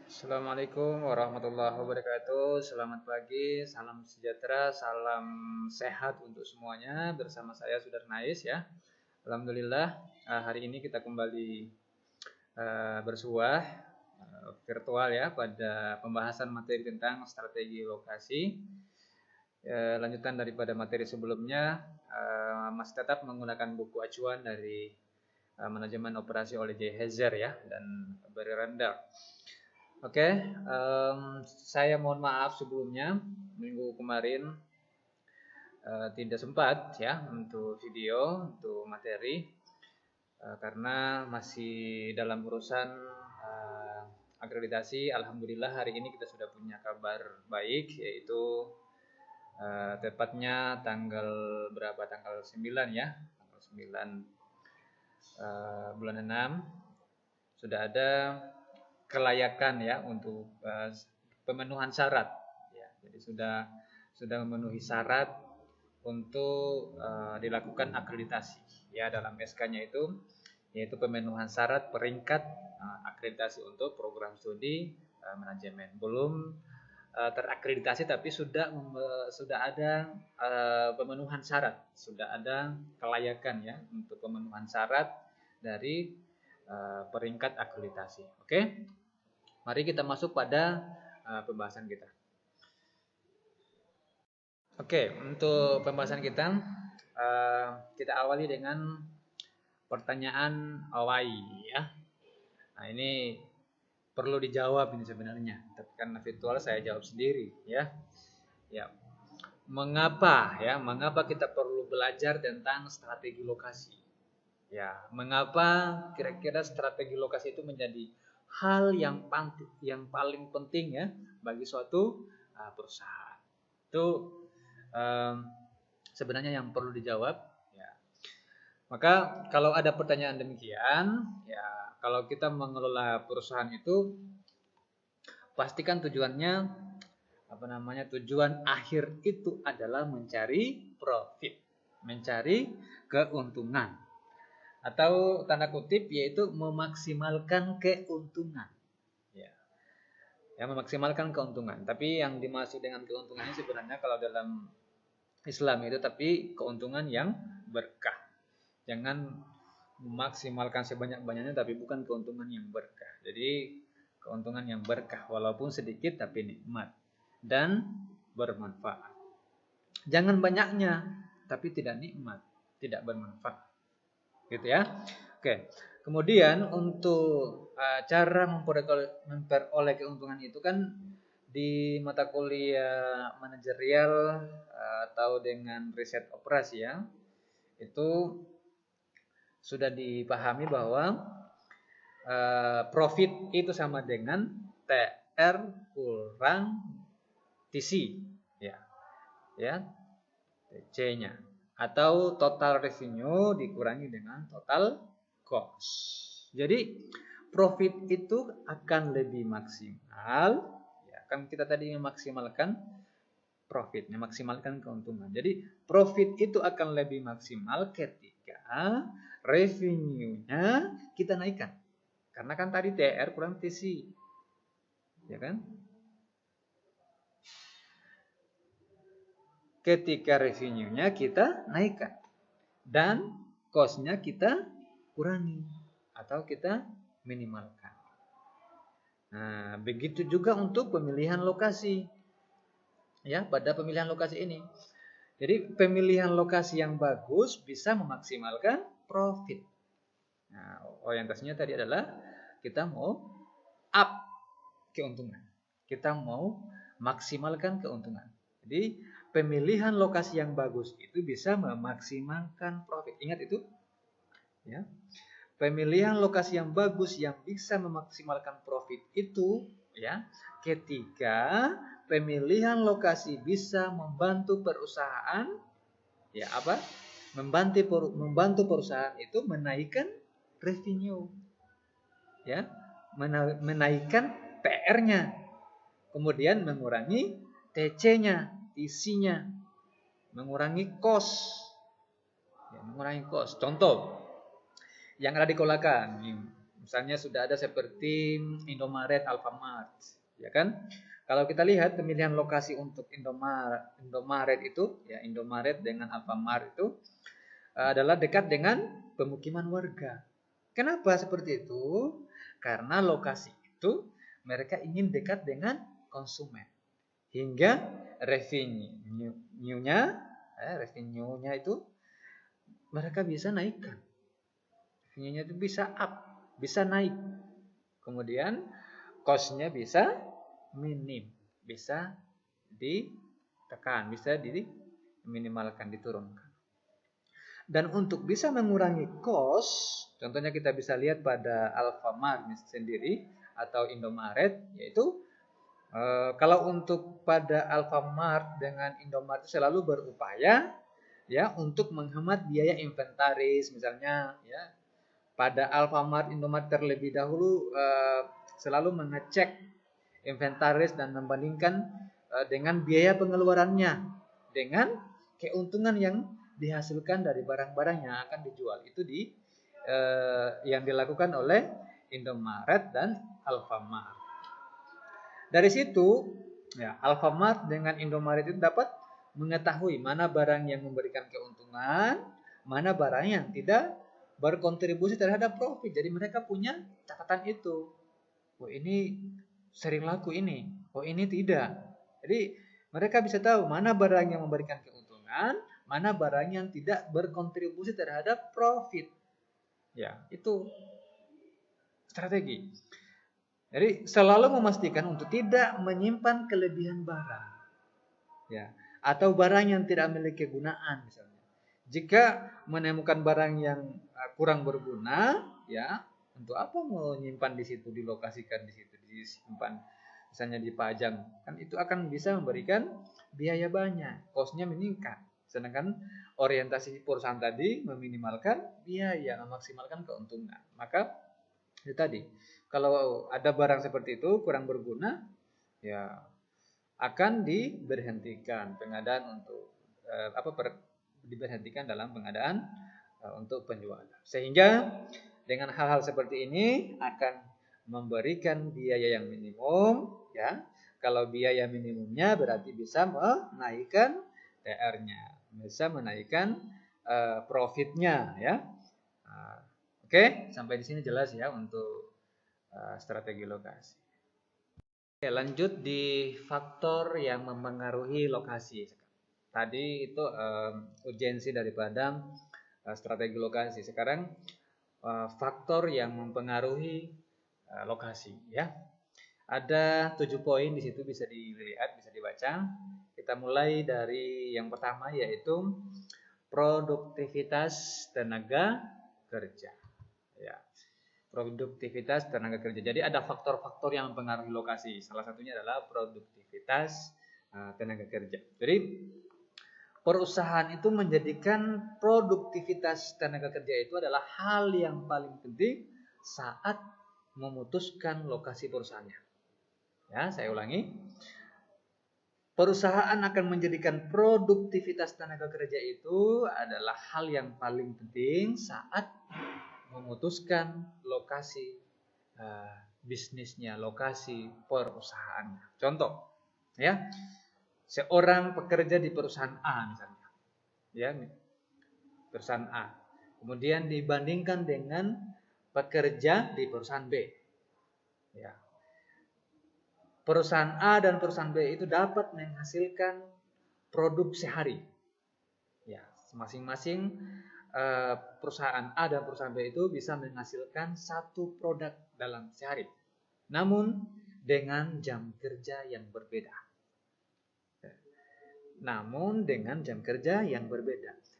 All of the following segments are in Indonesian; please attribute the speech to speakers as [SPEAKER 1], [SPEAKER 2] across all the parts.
[SPEAKER 1] Assalamualaikum warahmatullahi wabarakatuh. Selamat pagi, salam sejahtera, salam sehat untuk semuanya. Bersama saya Sudarnais ya. Alhamdulillah hari ini kita kembali bersuah virtual ya pada pembahasan materi tentang strategi lokasi. Lanjutan daripada materi sebelumnya, masih tetap menggunakan buku acuan dari manajemen operasi oleh J. Hazer ya dan Barry Randall. Oke, saya mohon maaf sebelumnya minggu kemarin tidak sempat ya untuk video, untuk materi karena masih dalam urusan akreditasi. Alhamdulillah hari ini kita sudah punya kabar baik, yaitu tepatnya tanggal berapa? Tanggal 9 ya, tanggal 9 bulan 6 sudah ada kelayakan ya untuk pemenuhan syarat ya. Jadi sudah memenuhi syarat untuk dilakukan akreditasi ya. Dalam SK-nya itu yaitu pemenuhan syarat peringkat akreditasi untuk program studi manajemen. Belum terakreditasi tapi sudah ada pemenuhan syarat, sudah ada kelayakan ya untuk pemenuhan syarat dari peringkat akreditasi. Oke, mari kita masuk pada pembahasan kita. Oke, untuk pembahasan kita, kita awali dengan pertanyaan why ya. Nah ini perlu dijawab ini sebenarnya, tapi karena virtual saya jawab sendiri ya. Ya, mengapa kita perlu belajar tentang strategi lokasi? Ya, mengapa kira-kira strategi lokasi itu menjadi hal yang paling penting ya bagi suatu perusahaan? Itu sebenarnya yang perlu dijawab. Ya. Maka kalau ada pertanyaan demikian, ya kalau kita mengelola perusahaan itu pastikan tujuannya tujuan akhir itu adalah mencari profit, mencari keuntungan. Atau tanda kutip yaitu memaksimalkan keuntungan. Ya, memaksimalkan keuntungan. Tapi yang dimaksud dengan keuntungannya sebenarnya kalau dalam Islam itu tapi keuntungan yang berkah. Jangan memaksimalkan sebanyak-banyaknya tapi bukan keuntungan yang berkah. Jadi keuntungan yang berkah walaupun sedikit tapi nikmat dan bermanfaat. Jangan banyaknya tapi tidak nikmat, tidak bermanfaat. Gitu ya. Oke. Kemudian untuk cara memperoleh keuntungan itu kan di mata kuliah manajerial atau dengan riset operasi ya. Itu sudah dipahami bahwa profit itu sama dengan TR kurang TC ya. Ya. TC-nya atau total revenue dikurangi dengan total cost. Jadi profit itu akan lebih maksimal ya, kan kita tadi memaksimalkan profit, memaksimalkan keuntungan. Jadi profit itu akan lebih maksimal ketika revenue-nya kita naikkan. Karena kan tadi TR kurang TC. Ya kan? Ketika revenue-nya kita naikkan dan cost-nya kita kurangi atau kita minimalkan. Nah, begitu juga untuk pemilihan lokasi. Ya, pada pemilihan lokasi ini. Jadi pemilihan lokasi yang bagus bisa memaksimalkan profit. Nah, orientasinya tadi adalah kita mau up keuntungan. Kita mau maksimalkan keuntungan. Jadi pemilihan lokasi yang bagus itu bisa memaksimalkan profit. Ingat itu? Ya. Pemilihan lokasi yang bagus yang bisa memaksimalkan profit itu ya, ketika pemilihan lokasi bisa membantu perusahaan ya apa? Membantu perusahaan itu menaikkan revenue. Ya, menaikkan PR-nya. Kemudian mengurangi TC-nya, TC-nya, mengurangi cost. Ya, mengurangi cost. Contoh yang ada di Kolakan, Misalnya sudah ada seperti Indomaret, Alfamart, ya kan? Kalau kita lihat pemilihan lokasi untuk Indomaret itu, ya Indomaret dengan Alfamart itu adalah dekat dengan pemukiman warga. Kenapa seperti itu? Karena lokasi itu mereka ingin dekat dengan konsumen. Hingga revenue-nya itu mereka bisa naikkan. Revenue-nya itu bisa up, bisa naik. Kemudian cost-nya bisa minim, bisa ditekan, bisa diminimalkan, diturunkan. Dan untuk bisa mengurangi cost, contohnya kita bisa lihat pada Alfamart sendiri atau Indomaret, yaitu kalau untuk pada Alfamart dengan Indomaret selalu berupaya ya untuk menghemat biaya inventaris, misalnya ya. Pada Alfamart, Indomaret terlebih dahulu selalu mengecek inventaris dan membandingkan dengan biaya pengeluarannya dengan keuntungan yang dihasilkan dari barang-barang yang akan dijual. Itu yang dilakukan oleh Indomaret dan Alfamart. Dari situ, ya, Alfamart dengan Indomaret itu dapat mengetahui mana barang yang memberikan keuntungan, mana barang yang tidak berkontribusi terhadap profit. Jadi mereka punya catatan itu. Oh ini sering laku ini, oh ini tidak. Jadi mereka bisa tahu mana barang yang memberikan keuntungan, mana barang yang tidak berkontribusi terhadap profit. Ya, itu strategi. Jadi selalu memastikan untuk tidak menyimpan kelebihan barang. Ya, atau barang yang tidak memiliki kegunaan misalnya. Jika menemukan barang yang kurang berguna, ya, untuk apa mau nyimpan di situ, dilokasikan di situ, disimpan misalnya dipajang, kan itu akan bisa memberikan biaya banyak, cost-nya meningkat. Sedangkan orientasi perusahaan tadi meminimalkan biaya, memaksimalkan keuntungan. Maka itu tadi, kalau ada barang seperti itu kurang berguna, ya akan diberhentikan pengadaan untuk diberhentikan dalam pengadaan untuk penjualan. Sehingga dengan hal-hal seperti ini akan memberikan biaya yang minimum, ya. Kalau biaya minimumnya berarti bisa menaikkan TR-nya, bisa menaikkan profitnya, ya. Oke, sampai di sini jelas ya untuk strategi lokasi. Oke, lanjut di faktor yang mempengaruhi lokasi. Tadi itu urgensi daripada strategi lokasi. Sekarang faktor yang mempengaruhi lokasi, ya. Ada 7 poin di situ, bisa dilihat, bisa dibaca. Kita mulai dari yang pertama, yaitu produktivitas tenaga kerja. Ya. Produktivitas tenaga kerja. Jadi ada faktor-faktor yang mempengaruhi lokasi. Salah satunya adalah produktivitas tenaga kerja. Jadi perusahaan itu menjadikan produktivitas tenaga kerja itu adalah hal yang paling penting saat memutuskan lokasi perusahaannya. Ya, saya ulangi. Perusahaan akan menjadikan produktivitas tenaga kerja itu adalah hal yang paling penting saat memutuskan lokasi bisnisnya, lokasi perusahaannya. Contoh, ya, seorang pekerja di perusahaan A misalnya, ya, perusahaan A, kemudian dibandingkan dengan pekerja di perusahaan B, ya. Perusahaan A dan perusahaan B itu dapat menghasilkan produk sehari, ya, masing-masing perusahaan A dan perusahaan B itu bisa menghasilkan satu produk dalam sehari, namun dengan jam kerja yang berbeda.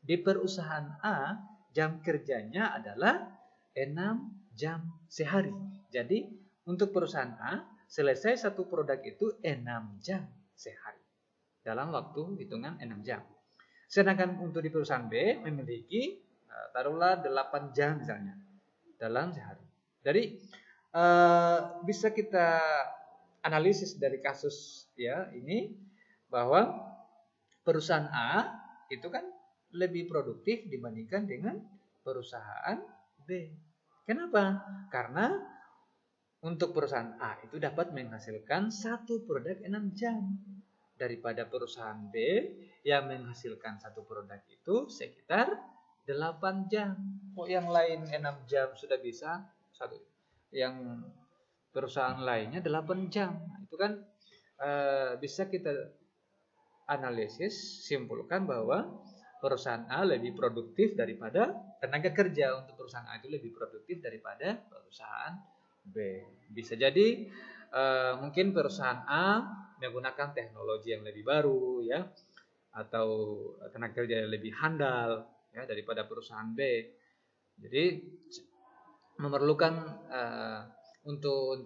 [SPEAKER 1] Di perusahaan A, jam kerjanya adalah 6 jam sehari. Jadi untuk perusahaan A, selesai satu produk itu 6 jam sehari, dalam waktu hitungan 6 jam. Sedangkan untuk di perusahaan B memiliki taruhlah 8 jam misalnya dalam sehari. Jadi bisa kita analisis dari kasus ya ini bahwa perusahaan A itu kan lebih produktif dibandingkan dengan perusahaan B. Kenapa? Karena untuk perusahaan A itu dapat menghasilkan satu produk 6 jam. Daripada perusahaan B yang menghasilkan satu produk itu sekitar 8 jam. Oh, yang lain 6 jam sudah bisa, satu yang perusahaan lainnya 8 jam. Nah, itu kan bisa kita analisis, simpulkan bahwa perusahaan A lebih produktif daripada tenaga kerja untuk perusahaan A itu lebih produktif daripada perusahaan B. Bisa jadi mungkin perusahaan A menggunakan teknologi yang lebih baru ya, atau tenaga kerja yang lebih handal ya daripada perusahaan B. Jadi memerlukan untuk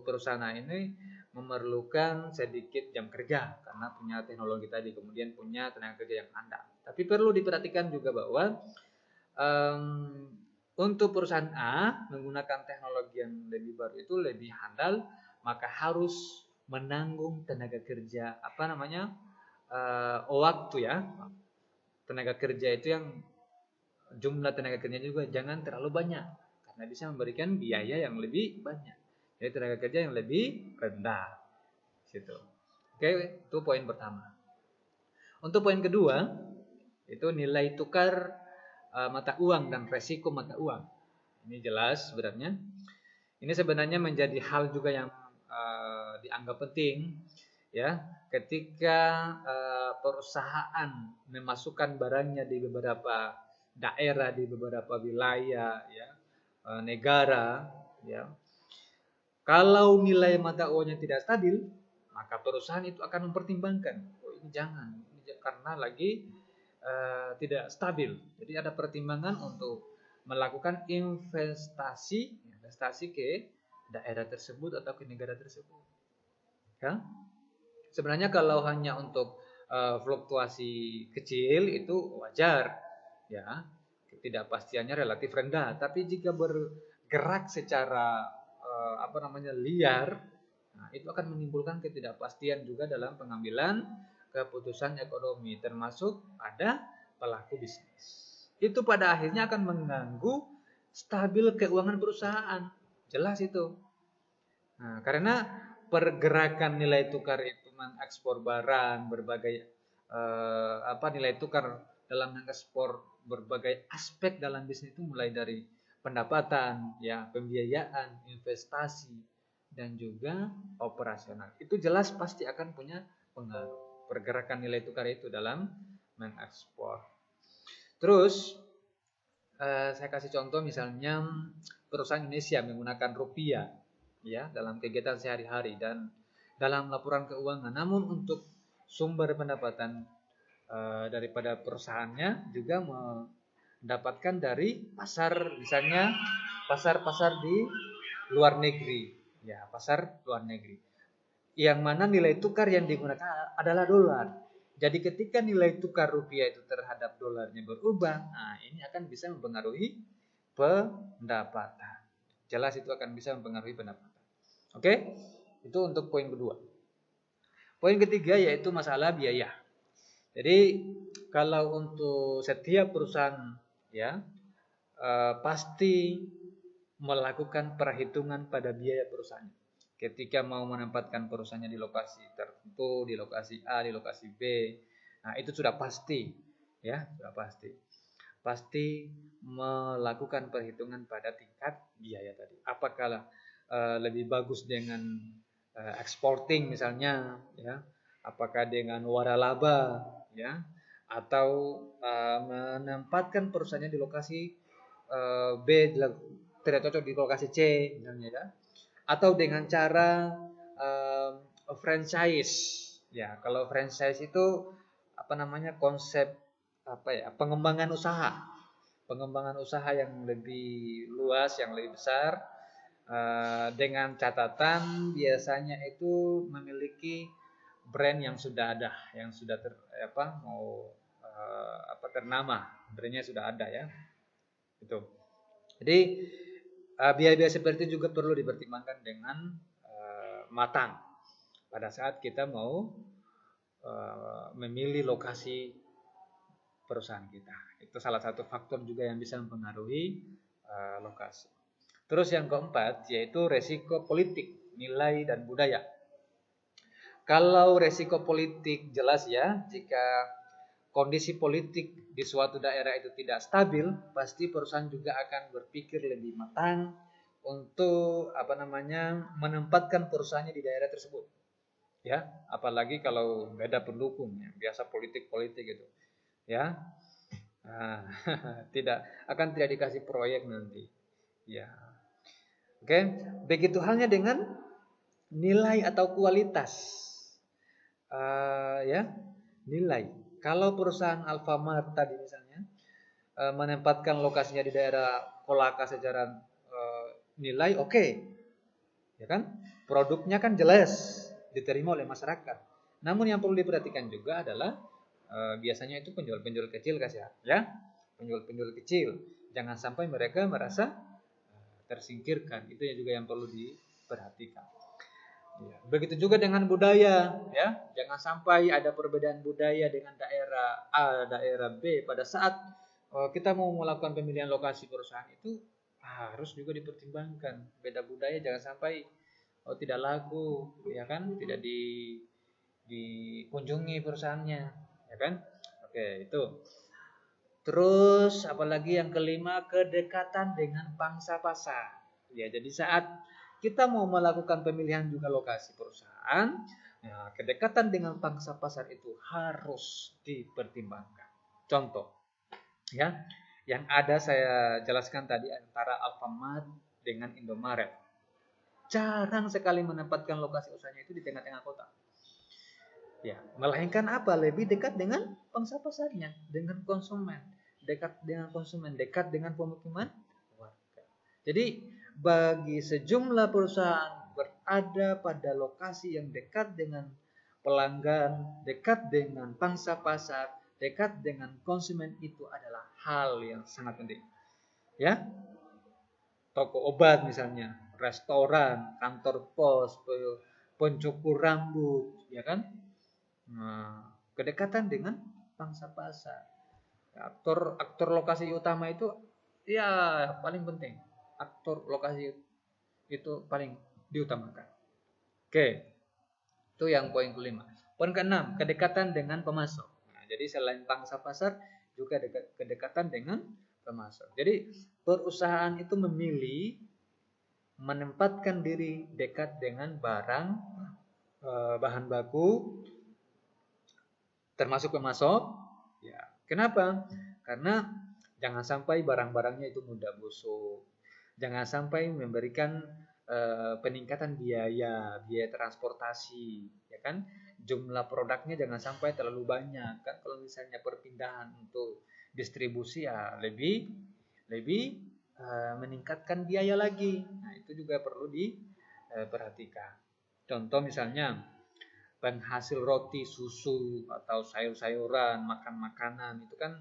[SPEAKER 1] perusahaan A ini memerlukan sedikit jam kerja karena punya teknologi tadi, kemudian punya tenaga kerja yang handal. Tapi perlu diperhatikan juga bahwa untuk perusahaan A menggunakan teknologi yang lebih baru itu lebih handal, maka harus menanggung tenaga kerja waktu ya, tenaga kerja itu yang jumlah tenaga kerja juga jangan terlalu banyak karena bisa memberikan biaya yang lebih banyak. Jadi tenaga kerja yang lebih rendah. Situ. Oke, itu poin pertama. Untuk poin kedua, itu nilai tukar mata uang dan resiko mata uang. Ini jelas sebenarnya. Ini sebenarnya menjadi hal juga yang dianggap penting ya ketika perusahaan memasukkan barangnya di beberapa daerah, di beberapa wilayah ya, negara ya. Kalau nilai mata uangnya tidak stabil, maka perusahaan itu akan mempertimbangkan, oh ini jangan, karena lagi tidak stabil. Jadi ada pertimbangan untuk melakukan investasi ke daerah tersebut atau ke negara tersebut. Ya. Sebenarnya kalau hanya untuk fluktuasi kecil itu wajar, ya, ketidakpastiannya relatif rendah. Tapi jika bergerak secara liar, nah, itu akan menimbulkan ketidakpastian juga dalam pengambilan keputusan ekonomi, termasuk pada pelaku bisnis. Itu pada akhirnya akan mengganggu stabil keuangan perusahaan. Jelas itu. Nah, karena pergerakan nilai tukar itu mengekspor barang berbagai nilai tukar dalam mengekspor berbagai aspek dalam bisnis itu mulai dari pendapatan, ya, pembiayaan, investasi dan juga operasional. Itu jelas pasti akan punya pengaruh pergerakan nilai tukar itu dalam mengekspor. Terus saya kasih contoh misalnya perusahaan Indonesia menggunakan rupiah ya dalam kegiatan sehari-hari dan dalam laporan keuangan. Namun untuk sumber pendapatan daripada perusahaannya juga mendapatkan dari pasar, misalnya pasar-pasar di luar negeri, ya pasar luar negeri. Yang mana nilai tukar yang digunakan adalah dolar. Jadi ketika nilai tukar rupiah itu terhadap dolarnya berubah, nah ini akan bisa mempengaruhi pendapatan. Jelas itu akan bisa mempengaruhi pendapatan. Oke, itu untuk poin kedua. Poin ketiga yaitu masalah biaya. Jadi kalau untuk setiap perusahaan ya pasti melakukan perhitungan pada biaya perusahaan. Ketika mau menempatkan perusahaannya di lokasi tertentu, di lokasi A, di lokasi B, nah itu sudah pasti, ya sudah pasti. Pasti melakukan perhitungan pada tingkat biaya tadi. Apakah lebih bagus dengan exporting misalnya, ya, apakah dengan waralaba, ya, atau menempatkan perusahaannya di lokasi B tidak cocok di lokasi C misalnya ya, atau dengan cara franchise ya. Kalau franchise itu konsep pengembangan usaha yang lebih luas, yang lebih besar, dengan catatan biasanya itu memiliki brand yang sudah ada, yang sudah ternama, brandnya sudah ada ya. Itu. Jadi biaya-biaya seperti itu juga perlu dipertimbangkan dengan matang pada saat kita mau memilih lokasi perusahaan kita. Itu salah satu faktor juga yang bisa mempengaruhi lokasi. Terus yang keempat yaitu resiko politik, nilai dan budaya. Kalau resiko politik jelas ya, jika kondisi politik di suatu daerah itu tidak stabil, pasti perusahaan juga akan berpikir lebih matang untuk menempatkan perusahaannya di daerah tersebut. Ya, apalagi kalau beda pendukung ya, biasa politik-politik gitu. Ya. Nah, tidak dikasih proyek nanti. Ya. Oke, begitu halnya dengan nilai atau kualitas. Ya, nilai. Kalau perusahaan Alfamart tadi misalnya menempatkan lokasinya di daerah Kolaka secara nilai oke, ya kan? Produknya kan jelas diterima oleh masyarakat. Namun yang perlu diperhatikan juga adalah biasanya itu penjual-penjual kecil ya, penjual-penjual kecil. Jangan sampai mereka merasa tersingkirkan. Itu juga yang perlu diperhatikan. Ya. Begitu juga dengan budaya, ya. Jangan sampai ada perbedaan budaya dengan daerah A, daerah B. Pada saat kita mau melakukan pemilihan lokasi perusahaan itu harus juga dipertimbangkan. Beda budaya jangan sampai tidak laku, ya kan? Tidak dikunjungi perusahaannya, ya kan? Oke, itu. Terus apalagi yang kelima, kedekatan dengan pangsa pasar. Ya, jadi saat kita mau melakukan pemilihan juga lokasi perusahaan, ya, kedekatan dengan pangsa pasar itu harus dipertimbangkan. Contoh, ya, yang ada saya jelaskan tadi antara Alfamart dengan Indomaret. Jarang sekali menempatkan lokasi usahanya itu di tengah-tengah kota. Ya, melainkan apa? Lebih dekat dengan pangsa pasarnya, dengan konsumen, dekat dengan pemukiman warga. Jadi bagi sejumlah perusahaan berada pada lokasi yang dekat dengan pelanggan, dekat dengan pangsa pasar, dekat dengan konsumen itu adalah hal yang sangat penting. Ya, toko obat misalnya, restoran, kantor pos, pencukur rambut, ya kan? Nah, kedekatan dengan pangsa pasar. Aktor lokasi utama itu ya paling penting. Aktor lokasi itu paling diutamakan. Oke, itu yang poin kelima. Poin keenam, kedekatan dengan pemasok. Nah, jadi selain pangsa pasar juga kedekatan dengan pemasok. Jadi perusahaan itu memilih menempatkan diri dekat dengan barang, bahan baku, termasuk pemasok. Ya, kenapa? Karena jangan sampai barang-barangnya itu mudah busuk. Jangan sampai memberikan peningkatan biaya transportasi, ya kan? Jumlah produknya jangan sampai terlalu banyak kan. Kalau misalnya perpindahan untuk distribusi ya lebih meningkatkan biaya lagi. Nah, itu juga perlu diperhatikan. Contoh misalnya penghasil roti, susu atau sayur-sayuran, makan makanan itu kan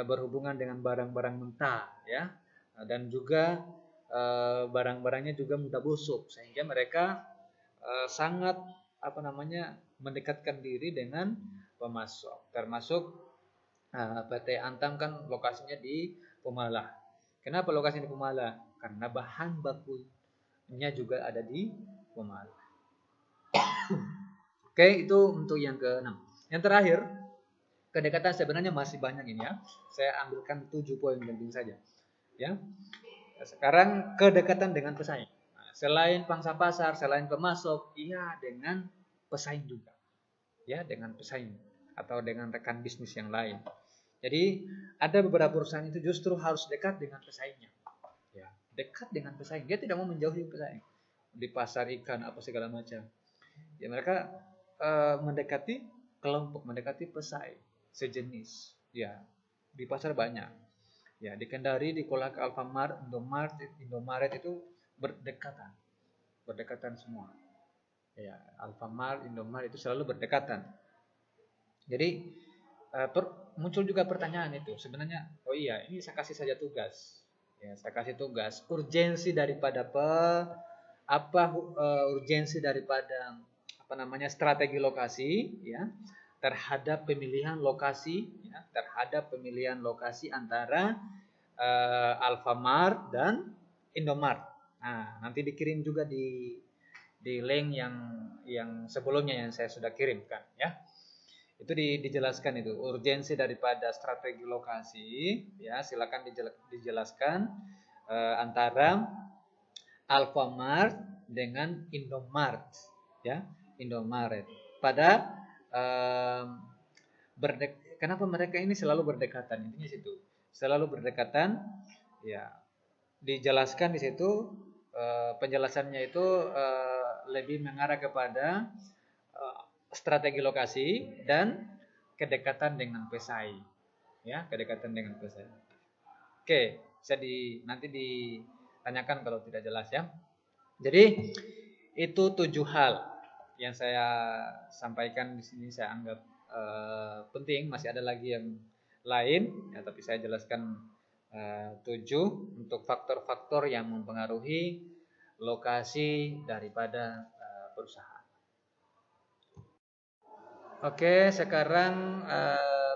[SPEAKER 1] berhubungan dengan barang-barang mentah ya. Dan juga barang-barangnya juga mudah busuk sehingga mereka sangat mendekatkan diri dengan pemasok. Termasuk PT Antam kan lokasinya di Pemalang. Kenapa lokasinya di Pemalang? Karena bahan bakunya juga ada di Pemalang. Oke, itu untuk yang ke-6. Yang terakhir, kedekatan sebenarnya masih banyak ini ya. Saya ambilkan 7 poin penting saja. Ya. Sekarang kedekatan dengan pesaing. Nah, selain pangsa pasar, selain pemasok, iya dengan pesaing juga. Ya, dengan pesaing atau dengan rekan bisnis yang lain. Jadi, ada beberapa perusahaan itu justru harus dekat dengan pesaingnya. Ya, dekat dengan pesaing. Dia tidak mau menjauhi pesaing. Di pasar ikan apa segala macam. Ya, mereka mendekati kelompok, mendekati pesaing sejenis. Ya, di pasar banyak. Ya, di Kendari, di Kolaka, Alfamart, Indomaret itu berdekatan semua. Ya, Alfamart, Indomaret itu selalu berdekatan. Jadi muncul juga pertanyaan itu. Sebenarnya, oh iya, ini saya kasih saja tugas. Ya, saya kasih tugas. Urgensi daripada urgensi daripada strategi lokasi ya terhadap pemilihan lokasi antara Alfamart dan Indomart. Nah, nanti dikirim juga di link yang sebelumnya yang saya sudah kirimkan ya. Itu dijelaskan itu urgensi daripada strategi lokasi ya. Silakan dijelaskan antara Alfamart dengan Indomart ya, Indomaret. Kenapa mereka ini selalu berdekatan? Intinya situ. Selalu berdekatan ya. Dijelaskan di situ penjelasannya itu lebih mengarah kepada strategi lokasi dan kedekatan dengan pesaing ya, kedekatan dengan pesaing. Oke, bisa nanti ditanyakan kalau tidak jelas ya. Jadi itu 7 hal yang saya sampaikan di sini, saya anggap penting. Masih ada lagi yang lain ya, tapi saya jelaskan 7 untuk faktor-faktor yang mempengaruhi lokasi daripada perusahaan. Oke, sekarang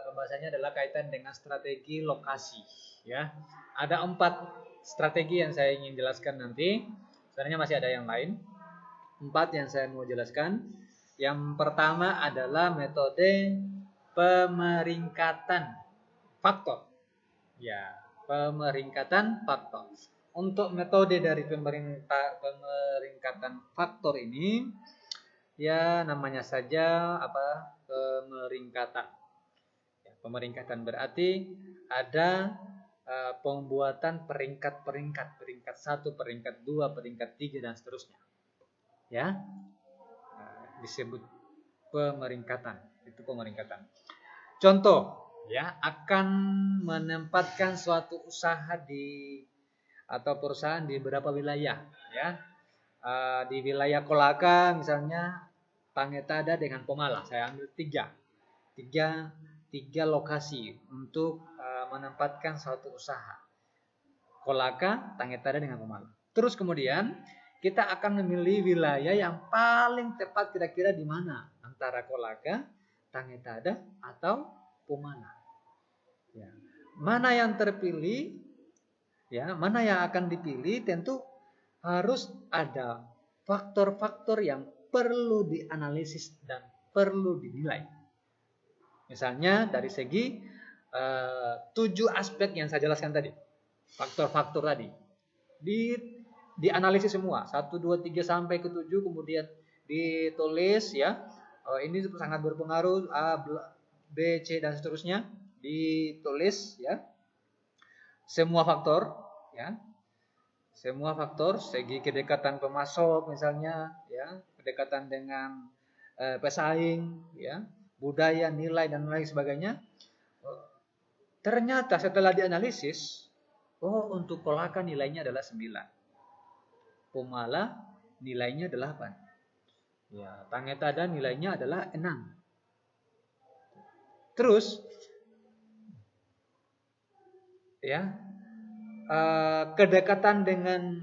[SPEAKER 1] pembahasannya adalah kaitan dengan strategi lokasi ya. Ada 4 strategi yang saya ingin jelaskan nanti. Sebenarnya masih ada yang lain. 4 yang saya mau jelaskan. Yang pertama adalah metode pemeringkatan faktor. Ya, pemeringkatan faktor. Untuk metode dari pemeringkatan faktor ini ya namanya saja pemeringkatan. Ya, pemeringkatan berarti ada pembuatan peringkat-peringkat, peringkat 1, peringkat 2, peringkat 3 dan seterusnya. Ya. Disebut pemeringkatan. Itu pemeringkatan. Contoh ya, akan menempatkan suatu usaha atau perusahaan di beberapa wilayah ya. Di wilayah Kolaka misalnya Tangetada dengan Pomala. Saya ambil 3 lokasi untuk menempatkan suatu usaha. Kolaka, Tangetada dengan Pomala. Terus kemudian kita akan memilih wilayah yang paling tepat kira-kira di mana antara Kolaka, Tangetada atau Pomala. Ya. Mana yang terpilih? Ya, mana yang akan dipilih? Tentu harus ada faktor-faktor yang perlu dianalisis dan perlu dinilai. Misalnya dari segi 7 aspek yang saya jelaskan tadi, faktor-faktor tadi, dianalisis semua 1, 2, 3 sampai ke 7, kemudian ditulis ya. Ini sangat berpengaruh A, B, C dan seterusnya, ditulis ya. Semua faktor ya. Semua faktor, segi kedekatan pemasok misalnya ya, kedekatan dengan pesaing ya, budaya, nilai dan lain sebagainya. Ternyata setelah dianalisis, untuk Kolaka nilainya adalah 9. Pomala nilainya 8. Ya, Tangetada nilainya adalah 6. Terus ya, kedekatan dengan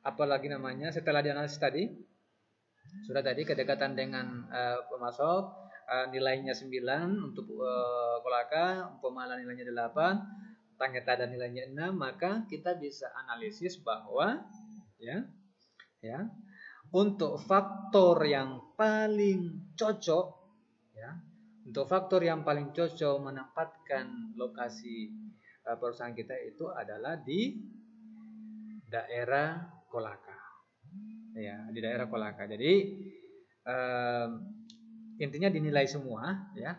[SPEAKER 1] apalagi namanya setelah dianalisis tadi, sudah tadi kedekatan dengan pemasok nilainya 9 untuk Kolaka, Pomala nilainya 8, Tangetada nilainya 6, maka kita bisa analisis bahwa ya untuk faktor yang paling cocok ya, untuk faktor yang paling cocok menempatkan lokasi perusahaan kita itu adalah di daerah Kolaka. Ya, di daerah Kolaka. Jadi intinya dinilai semua ya,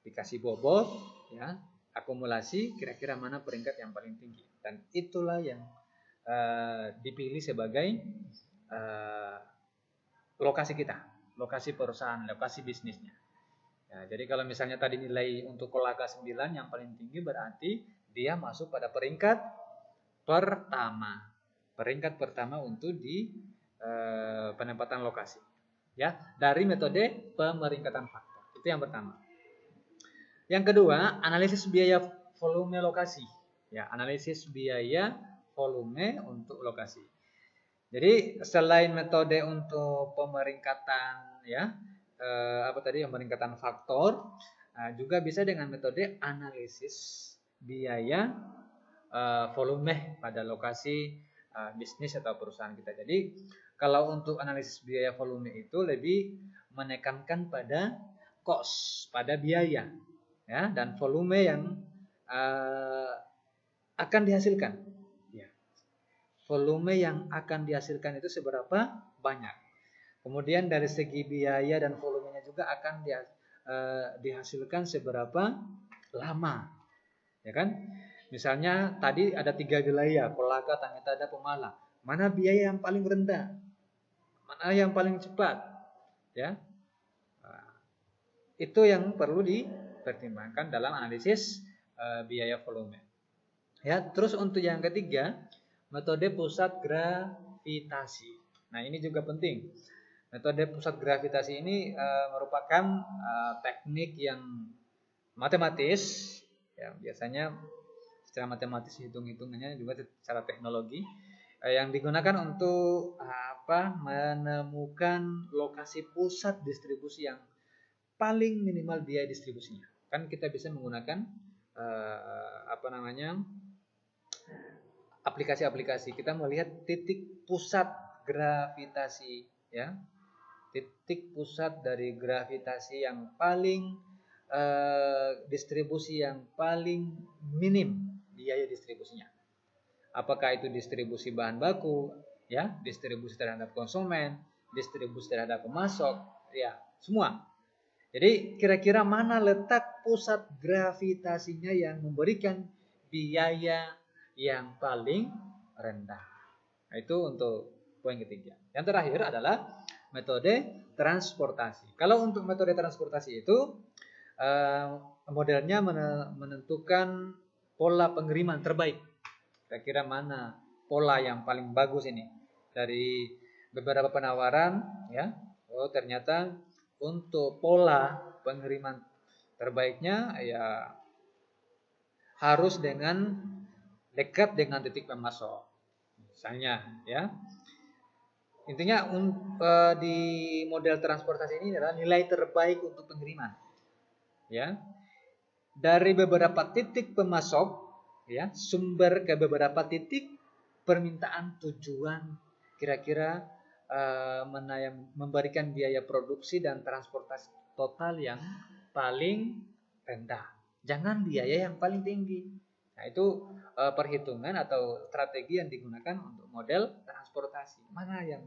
[SPEAKER 1] dikasih bobot ya, akumulasi kira-kira mana peringkat yang paling tinggi, dan itulah yang dipilih sebagai lokasi kita, lokasi perusahaan, lokasi bisnisnya. Ya, jadi kalau misalnya tadi nilai untuk Kolaka 9 yang paling tinggi, berarti dia masuk pada peringkat pertama. Peringkat pertama untuk di penempatan lokasi. Ya, dari metode pemeringkatan faktor. Itu yang pertama. Yang kedua, analisis biaya volume lokasi. Ya, analisis biaya volume untuk lokasi. Jadi selain metode untuk pemeringkatan ya, pemeringkatan faktor, juga bisa dengan metode analisis biaya volume pada lokasi bisnis atau perusahaan kita. Jadi kalau untuk analisis biaya volume itu lebih menekankan pada cost, pada biaya, ya, dan volume yang akan dihasilkan. Ya. Volume yang akan dihasilkan itu seberapa banyak. Kemudian dari segi biaya dan volumenya juga akan dihasilkan seberapa lama, ya kan? Misalnya tadi ada 3 wilayah, Kolaka, Tangetada, Pemala. Mana biaya yang paling rendah? Mana yang paling cepat? Ya, itu yang perlu dipertimbangkan dalam analisis biaya volume. Ya, terus untuk yang ketiga, metode pusat gravitasi. Nah, ini juga penting. Metode pusat gravitasi ini merupakan teknik yang matematis, ya, biasanya secara matematis hitung-hitungannya juga secara teknologi yang digunakan untuk menemukan lokasi pusat distribusi yang paling minimal biaya distribusinya. Kan kita bisa menggunakan aplikasi-aplikasi. Kita melihat titik pusat gravitasi, ya, titik pusat dari gravitasi yang paling distribusi yang paling minim biaya distribusinya. Apakah itu distribusi bahan baku, ya, distribusi terhadap konsumen, distribusi terhadap pemasok, ya, semua. Jadi kira-kira mana letak pusat gravitasinya yang memberikan biaya yang paling rendah. Nah, itu untuk poin ketiga. Yang terakhir adalah metode transportasi. Kalau untuk metode transportasi itu modelnya menentukan pola pengiriman terbaik. Kira-kira mana pola yang paling bagus ini dari beberapa penawaran, ya. Oh, ternyata untuk pola pengiriman terbaiknya ya harus dengan dekat dengan titik pemasok. Misalnya, ya. Intinya di model transportasi ini adalah nilai terbaik untuk pengiriman. Ya. Dari beberapa titik pemasok, ya, sumber ke beberapa titik permintaan tujuan, kira-kira mana yang memberikan biaya produksi dan transportasi total yang paling rendah. Jangan biaya yang paling tinggi. Nah, itu perhitungan atau strategi yang digunakan untuk model transportasi. Mana yang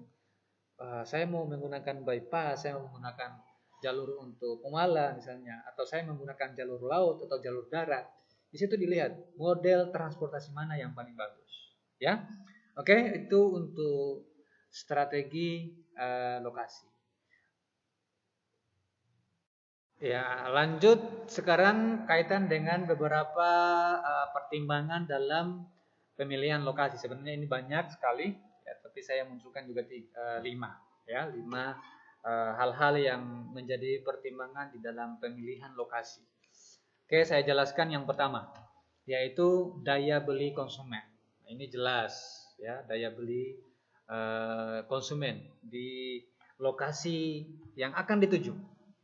[SPEAKER 1] saya mau menggunakan bypass, saya mau menggunakan jalur untuk Pemala misalnya, atau saya menggunakan jalur laut atau jalur darat. Di situ dilihat model transportasi mana yang paling bagus, ya. Oke, itu untuk strategi lokasi. Ya, lanjut sekarang kaitan dengan beberapa pertimbangan dalam pemilihan lokasi. Sebenarnya ini banyak sekali, ya, tapi saya munculkan juga 5, ya, 5 hal-hal yang menjadi pertimbangan di dalam pemilihan lokasi. Oke, saya jelaskan yang pertama, yaitu daya beli konsumen. Nah, ini jelas, ya, daya beli konsumen di lokasi yang akan dituju,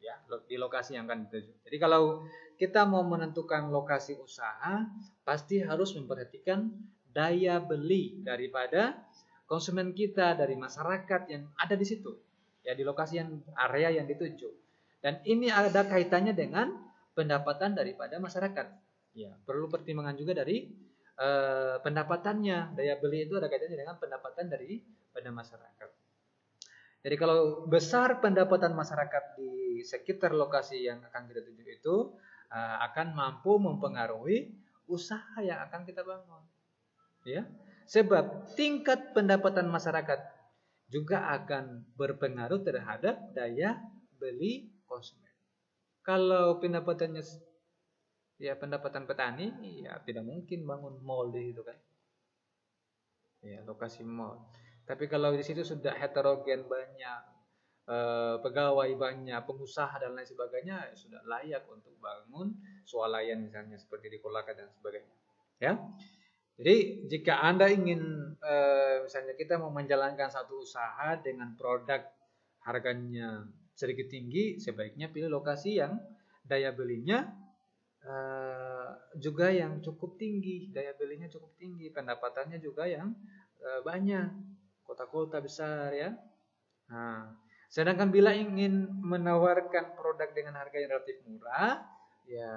[SPEAKER 1] ya, di lokasi yang akan dituju. Jadi kalau kita mau menentukan lokasi usaha, pasti harus memperhatikan daya beli daripada konsumen kita, dari masyarakat yang ada di situ, ya, di lokasi yang area yang dituju. Dan ini ada kaitannya dengan pendapatan daripada masyarakat. Ya, perlu pertimbangan juga dari pendapatannya. Daya beli itu ada kaitannya dengan pendapatan daripada masyarakat. Jadi kalau besar pendapatan masyarakat di sekitar lokasi yang akan kita tuju itu akan mampu mempengaruhi usaha yang akan kita bangun. Ya. Sebab tingkat pendapatan masyarakat juga akan berpengaruh terhadap daya beli konsumen. Kalau pendapatannya, ya, pendapatan petani, ya tidak mungkin bangun mall di situ kan. Ya, lokasi mall. Tapi kalau di situ sudah heterogen, banyak pegawai, banyak pengusaha dan lain sebagainya, ya sudah layak untuk bangun swalayan misalnya seperti di Kolaka dan sebagainya. Ya. Jadi jika Anda ingin misalnya kita mau menjalankan satu usaha dengan produk harganya sedikit tinggi, sebaiknya pilih lokasi yang daya belinya juga yang cukup tinggi, daya belinya cukup tinggi, pendapatannya juga yang banyak, kota-kota besar ya. Nah, sedangkan bila ingin menawarkan produk dengan harga yang relatif murah, ya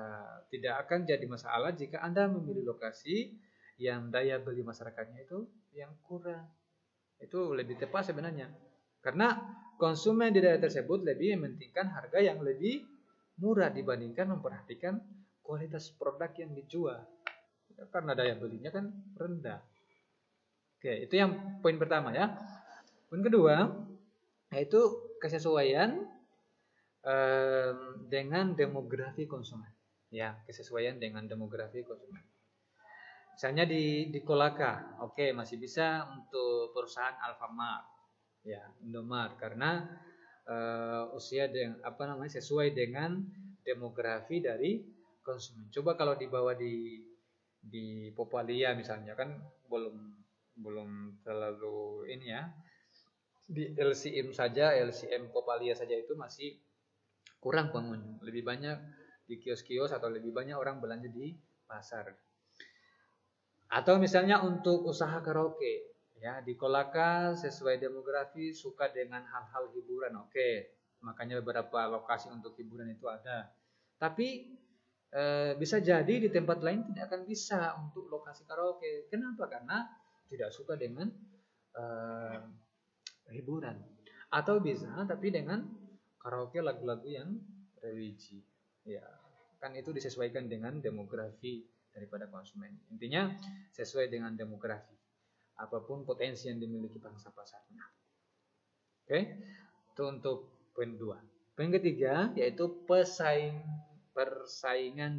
[SPEAKER 1] tidak akan jadi masalah jika Anda memilih lokasi yang daya beli masyarakatnya itu yang kurang. Itu lebih tepat sebenarnya. Karena konsumen di daerah tersebut lebih mementingkan harga yang lebih murah dibandingkan memperhatikan kualitas produk yang dijual. Karena daya belinya kan rendah. Oke, itu yang poin pertama ya. Poin kedua, yaitu kesesuaian dengan demografi konsumen. Ya, kesesuaian dengan demografi konsumen. Misalnya di Kolaka, oke, masih bisa untuk perusahaan Alfamart, ya, Indomart, karena usia sesuai dengan demografi dari konsumen. Coba kalau dibawa di Popalia misalnya, kan belum terlalu ini ya. Di LCM saja, LCM Popalia saja itu masih kurang pengunjung. Lebih banyak di kios-kios atau lebih banyak orang belanja di pasar. Atau misalnya untuk usaha karaoke, ya, di Kolaka sesuai demografi suka dengan hal-hal hiburan. Oke, makanya beberapa lokasi untuk hiburan itu ada. Tapi bisa jadi di tempat lain tidak akan bisa untuk lokasi karaoke. Kenapa? Karena tidak suka dengan hiburan. Atau bisa tapi dengan karaoke lagu-lagu yang religi. Ya, kan itu disesuaikan dengan demografi daripada konsumen. Intinya sesuai dengan demografi. Apapun potensi yang dimiliki pangsa pasarnya. Oke, itu untuk poin 2. Poin ketiga yaitu persaingan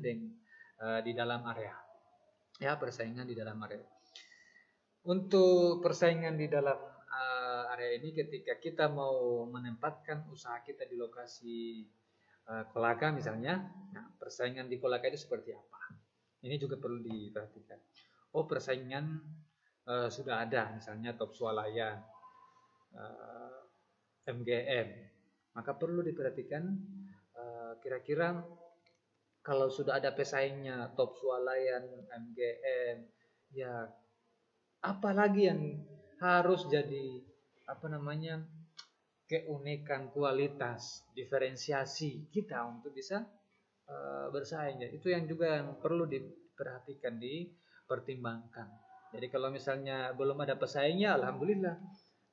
[SPEAKER 1] di dalam area. Ya, persaingan di dalam area. Untuk persaingan di dalam area ini, ketika kita mau menempatkan usaha kita di lokasi Kolaka misalnya, nah persaingan di Kolaka itu seperti apa? Ini juga perlu diperhatikan. Oh, persaingan sudah ada, misalnya Top Swalayan, MGM, maka perlu diperhatikan kira-kira kalau sudah ada pesaingnya Top Swalayan, MGM, ya apalagi yang harus jadi keunikan, kualitas, diferensiasi kita untuk bisa bersaing. Itu yang juga yang perlu diperhatikan, dipertimbangkan. Jadi kalau misalnya belum ada pesaingnya, alhamdulillah.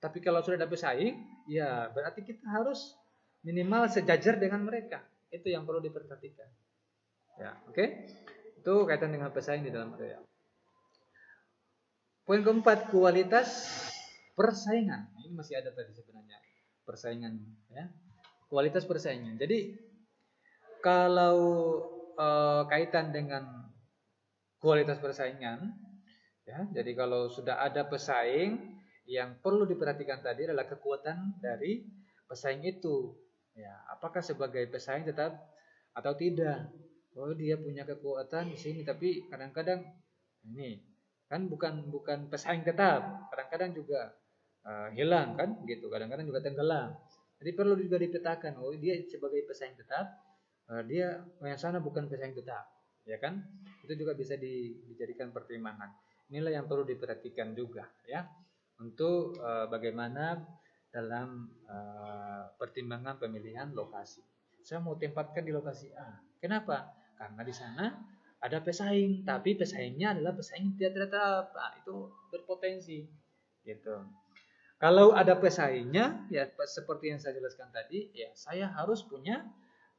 [SPEAKER 1] Tapi kalau sudah ada pesaing, ya berarti kita harus minimal sejajar dengan mereka. Itu yang perlu diperhatikan. Ya, oke. Itu kaitan dengan pesaing di dalam area. Poin keempat, kualitas persaingan. Ini masih ada tadi sebenarnya, persaingan ya. Kualitas persaingan. Jadi kalau kaitan dengan kualitas persaingan ya, jadi kalau sudah ada pesaing, yang perlu diperhatikan tadi adalah kekuatan dari pesaing itu. Ya, apakah sebagai pesaing tetap atau tidak? Oh, dia punya kekuatan di sini, tapi kadang-kadang ini kan bukan pesaing tetap, kadang-kadang juga hilang kan gitu, kadang-kadang juga tenggelam. Jadi perlu juga dipetakan, oh dia sebagai pesaing tetap, dia yang sana bukan pesaing tetap, ya kan? Itu juga bisa dijadikan pertimbangan. Inilah yang perlu diperhatikan juga ya, untuk bagaimana dalam pertimbangan pemilihan lokasi. Saya mau tempatkan di lokasi A. Kenapa? Karena di sana ada pesaing, tapi pesaingnya adalah pesaing tidak tetap. Nah, itu berpotensi gitu. Kalau ada pesaingnya, ya seperti yang saya jelaskan tadi, ya saya harus punya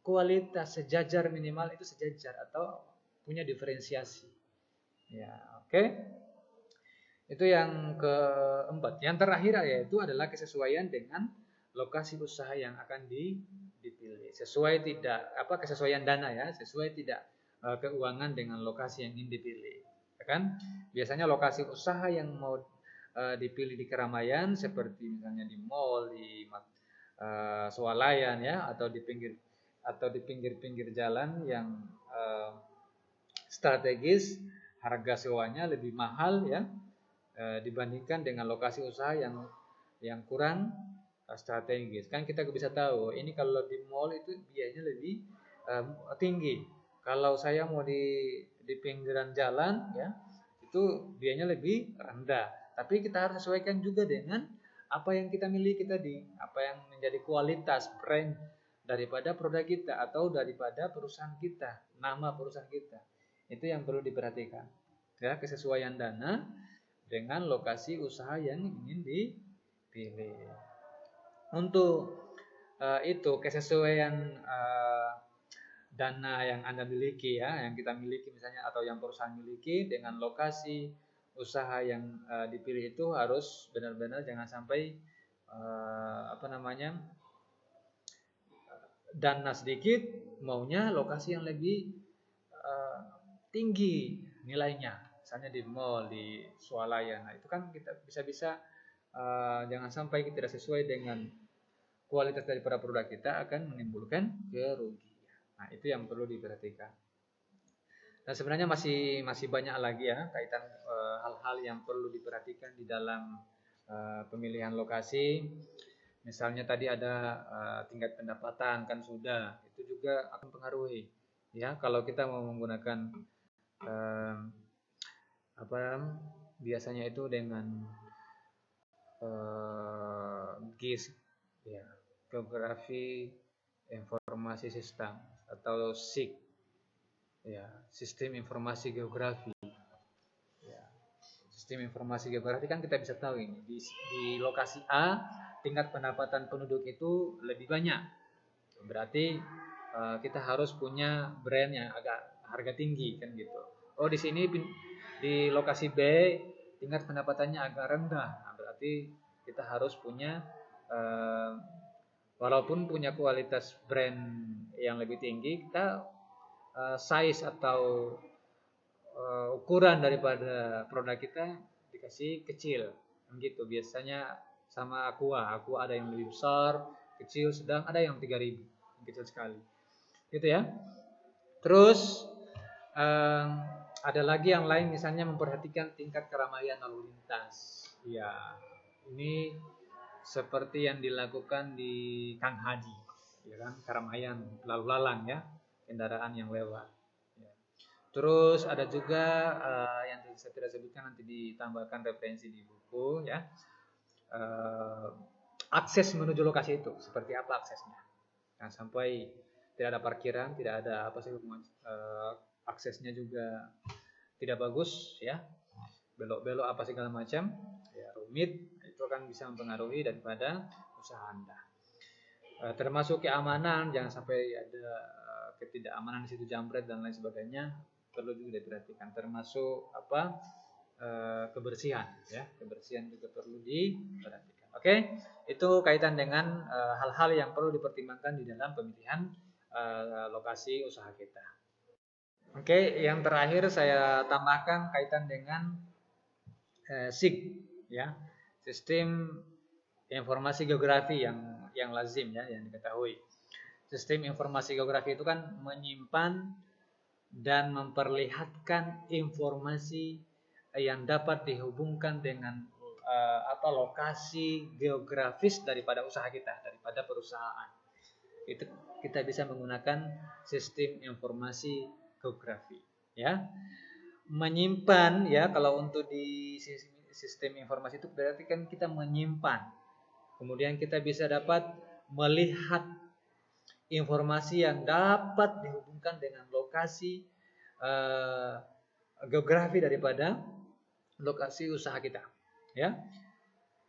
[SPEAKER 1] kualitas sejajar, minimal itu sejajar atau punya diferensiasi. Ya, oke. Itu yang keempat. Yang terakhir yaitu adalah kesesuaian dengan lokasi usaha yang akan dipilih. Sesuai tidak kesesuaian dana ya, sesuai tidak keuangan dengan lokasi yang ingin dipilih. Ya kan? Biasanya lokasi usaha yang mau dipilih di keramaian seperti misalnya di mall, di swalayan ya, atau di pinggir jalan yang strategis, harga sewanya lebih mahal ya, dibandingkan dengan lokasi usaha yang kurang strategis. Kan kita bisa tahu ini kalau di mall itu biayanya lebih tinggi. Kalau saya mau di pinggiran jalan ya, itu biayanya lebih rendah. Tapi kita harus sesuaikan juga dengan apa yang kita miliki tadi, apa yang menjadi kualitas brand daripada produk kita atau daripada perusahaan kita, nama perusahaan kita. Itu yang perlu diperhatikan. Ya, kesesuaian dana dengan lokasi usaha yang ingin dipilih. Untuk itu kesesuaian dana yang Anda miliki ya, yang kita miliki misalnya atau yang perusahaan miliki dengan lokasi usaha yang dipilih itu harus benar-benar jangan sampai dana sedikit maunya lokasi yang lebih tinggi nilainya, misalnya di mall, di swalayan. Nah, itu kan kita bisa-bisa jangan sampai tidak sesuai dengan kualitas daripada produk kita akan menimbulkan kerugian. Nah, itu yang perlu diperhatikan. Dan sebenarnya masih banyak lagi ya kaitan hal-hal yang perlu diperhatikan di dalam pemilihan lokasi. Misalnya tadi ada tingkat pendapatan kan sudah, itu juga akan mempengaruhi. Ya, kalau kita mau menggunakan biasanya itu dengan GIS ya, Geografi Informasi Sistem atau SIG ya, Sistem Informasi Geografi ya. Sistem Informasi Geografi kan kita bisa tahu ini di lokasi A tingkat pendapatan penduduk itu lebih banyak, berarti kita harus punya brand yang agak harga tinggi kan gitu. Oh, di sini di lokasi B tingkat pendapatannya agak rendah, nah, berarti kita harus punya walaupun punya kualitas brand yang lebih tinggi, kita size atau ukuran daripada produk kita dikasih kecil gitu. Biasanya sama Aqua ada yang lebih besar, kecil, sedang, ada yang 3000 kecil sekali gitu ya. Terus ada lagi yang lain, misalnya memperhatikan tingkat keramaian lalu lintas ya. Ini seperti yang dilakukan di Kang Haji ya kan, keramaian lalu lalang ya, kendaraan yang lewat ya. Terus ada juga yang saya tidak sebutkan, nanti ditambahkan referensi di buku ya, akses menuju lokasi itu seperti apa aksesnya. Jangan sampai tidak ada parkiran, tidak ada aksesnya juga tidak bagus ya, belok-belok apa segala macam ya, rumit, itu akan bisa mempengaruhi daripada usaha Anda. Termasuk keamanan, jangan sampai ada ketidakamanan di situ, jambret dan lain sebagainya, perlu juga diperhatikan. Termasuk kebersihan ya, kebersihan juga perlu diperhatikan. Oke, itu kaitan dengan hal-hal yang perlu dipertimbangkan di dalam pemilihan lokasi usaha kita. Oke, yang terakhir saya tambahkan kaitan dengan SIG ya, Sistem Informasi Geografi yang lazim ya, yang diketahui. Sistem informasi geografi itu kan menyimpan dan memperlihatkan informasi yang dapat dihubungkan dengan lokasi geografis daripada usaha kita, daripada perusahaan. Itu kita bisa menggunakan sistem informasi geografi ya. Menyimpan ya, kalau untuk di sistem informasi itu berarti kan kita menyimpan, kemudian kita bisa dapat melihat informasi yang dapat dihubungkan dengan lokasi geografi daripada lokasi usaha kita ya.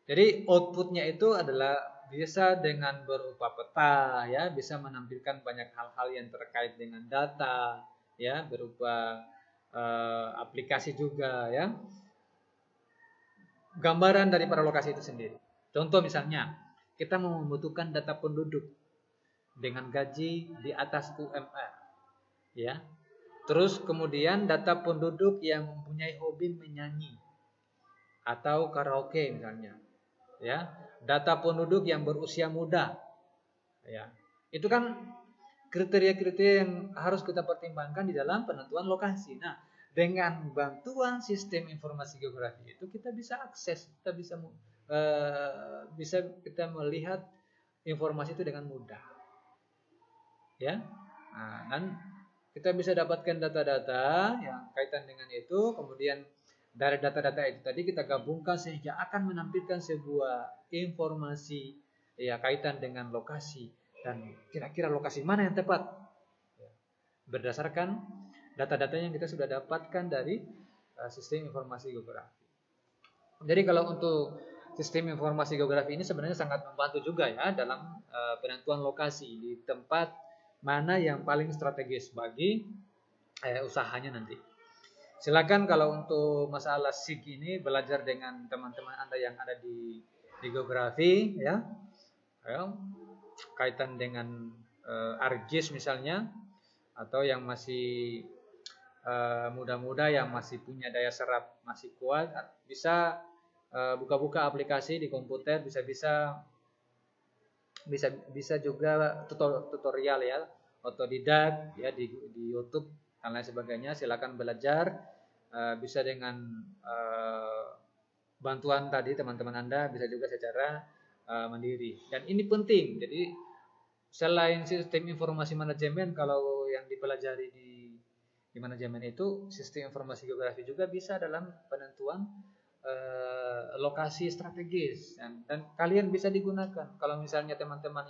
[SPEAKER 1] Jadi outputnya itu adalah bisa dengan berupa peta ya, bisa menampilkan banyak hal-hal yang terkait dengan data ya, berupa aplikasi juga ya, gambaran daripada lokasi itu sendiri. Contoh misalnya kita membutuhkan data penduduk dengan gaji di atas UMR ya. Terus kemudian data penduduk yang mempunyai hobi menyanyi atau karaoke misalnya ya. Data penduduk yang berusia muda ya. Itu kan kriteria-kriteria yang harus kita pertimbangkan di dalam penentuan lokasi. Nah, dengan bantuan sistem informasi geografi itu kita bisa akses, kita bisa kita melihat informasi itu dengan mudah ya. Nah, dan kita bisa dapatkan data-data yang kaitan dengan itu, kemudian Dari data-data itu tadi kita gabungkan sehingga akan menampilkan sebuah informasi ya kaitan dengan lokasi dan kira-kira lokasi mana yang tepat berdasarkan data-data yang kita sudah dapatkan dari sistem informasi geografi. Jadi kalau untuk sistem informasi geografi ini sebenarnya sangat membantu juga ya dalam penentuan lokasi di tempat mana yang paling strategis bagi usahanya nanti. Silakan kalau untuk masalah SIG ini belajar dengan teman-teman Anda yang ada di geografi ya. Kaitan dengan ArcGIS misalnya atau yang masih muda-muda yang masih punya daya serap masih kuat bisa buka-buka aplikasi di komputer, bisa juga tutorial ya, otodidak ya di YouTube dan lain sebagainya. Silakan belajar, bisa dengan bantuan tadi teman-teman Anda, bisa juga secara mandiri. Dan ini penting. Jadi selain sistem informasi manajemen, kalau yang dipelajari di manajemen itu, sistem informasi geografi juga bisa dalam penentuan lokasi strategis dan kalian bisa digunakan. Kalau misalnya teman-teman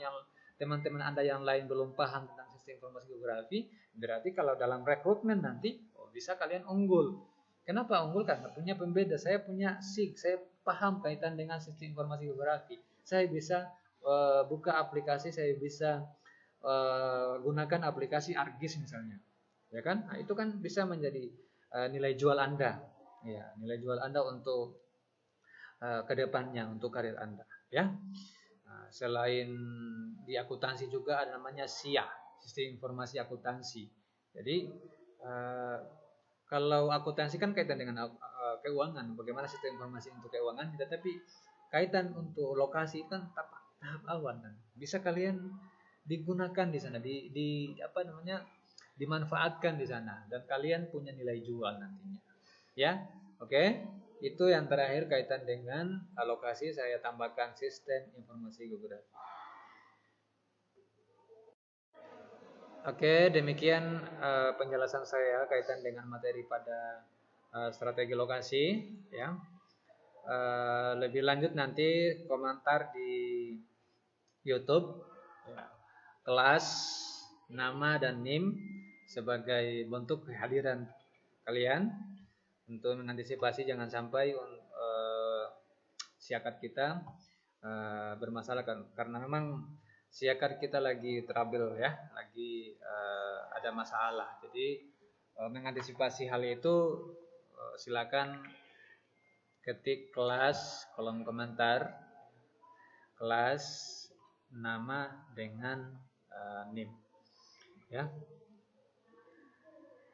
[SPEAKER 1] Anda yang lain belum paham tentang sistem informasi geografi, berarti kalau dalam rekrutmen nanti bisa kalian unggul. Kenapa unggul? Karena punya pembeda. Saya punya SIG, saya paham kaitan dengan sistem informasi geografi. Saya bisa buka aplikasi, saya bisa gunakan aplikasi ArcGIS misalnya. Ya kan? Nah, itu kan bisa menjadi nilai jual Anda. Ya, nilai jual Anda untuk kedepannya, untuk karir Anda. Ya, nah, selain di akuntansi juga ada namanya SIA, Sistem Informasi Akuntansi. Jadi kalau akuntansi kan kaitan dengan keuangan, bagaimana sistem informasi untuk keuangan, tetapi kaitan untuk lokasi kan tahap awal kan. Bisa kalian digunakan di sana, dimanfaatkan di sana dan kalian punya nilai jual nantinya. Ya, oke. Itu yang terakhir kaitan dengan alokasi, saya tambahkan sistem informasi geografi. Oke, demikian penjelasan saya kaitan dengan materi pada strategi lokasi ya. Lebih lanjut nanti komentar di YouTube ya. Kelas, nama dan NIM sebagai bentuk kehadiran kalian untuk mengantisipasi jangan sampai siakat kita bermasalah karena memang siakat kita lagi trouble ya, lagi ada masalah. Jadi mengantisipasi hal itu silakan ketik kelas kolom komentar kelas nama dengan NIM ya.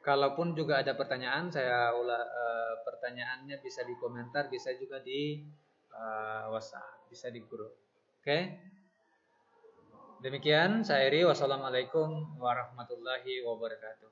[SPEAKER 1] Kalaupun juga ada pertanyaan, pertanyaannya bisa di komentar, bisa juga di WhatsApp, bisa di grup. Oke. Demikian saya Iri, wassalamualaikum warahmatullahi wabarakatuh.